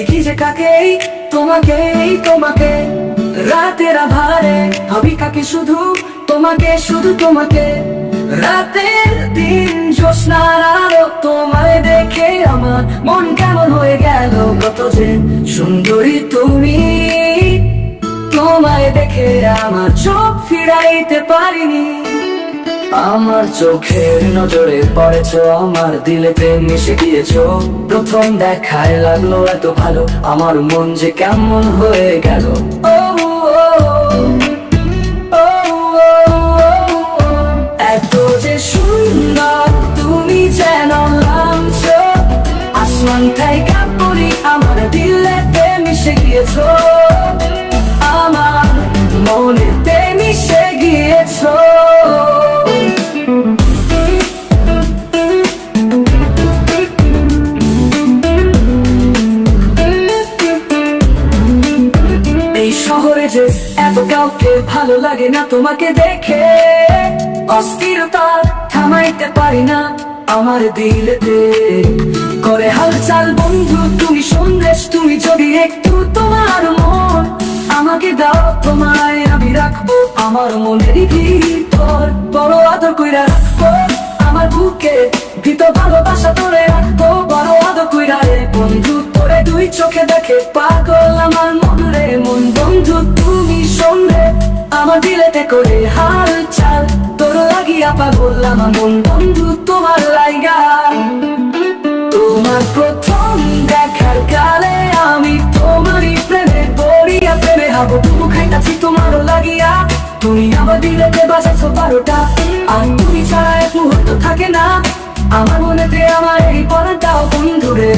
দেখি যে কাকেই তোমাকে রাতের আধারে ভাবি কাকে শুধু তোমাকে রাতের দিন জ্যোৎস্নার আলো তোমায় দেখে আমার মন কেমন হয়ে গেল কত যে সুন্দরী তুমি তোমায় দেখে আমার চোখ ফিরাইতে পারিনি আমার চোখের নজরে পড়েছো আমার দিলেতে মিশে গিয়েছো প্রথম দেখায় লাগলো এত ভালো আমার মন যে কেমন হয়ে গেল এত যে সুন্দর তুমি যেন লাঞ্ছ আসমানটাই কাপড়ি আমার দিলেতে মিশে গিয়েছো আমার মনেতে মিশে গিয়েছো শহরে যে এত কাউকে ভালো লাগে না তোমাকে দেখে অস্থিরতা থামাইতে পারি না আমার দিলেতে করে হালচাল বন্ধু তুমি সন্দেশ তুমি যদি একটু তোমার মন আমাকে দাও তোমায় আমি রাখবো আমার মনের ভিতর বড় আদর কইরা রাখবো আমার বুকে ভিতর ভালোবাসা তোরে রাখবো বড় আদর কইরা রে বন্ধু তোরে দুই চোখে দেখে পাগল আমার মন রে মন বন্ধু তুমি সঙ্গে আমার দিলেতে করে হালচাল তোর লাগিয়া পাগল আমার মন বন্ধু তোমার লাইগা তোমার প্রথম দেখার কালে আমি তোমারই প্রেমে পড়িয়া প্রেমে হাবো তুমি খাইতাছি তোমারও লাগিয়া তুমি আমার দিলেতে বাজাছো 12টা আর তুমি ছাড়া এক মুহূর্ত থাকে না আমার মনেতে আমার এই পরাটাও বন্ধু রে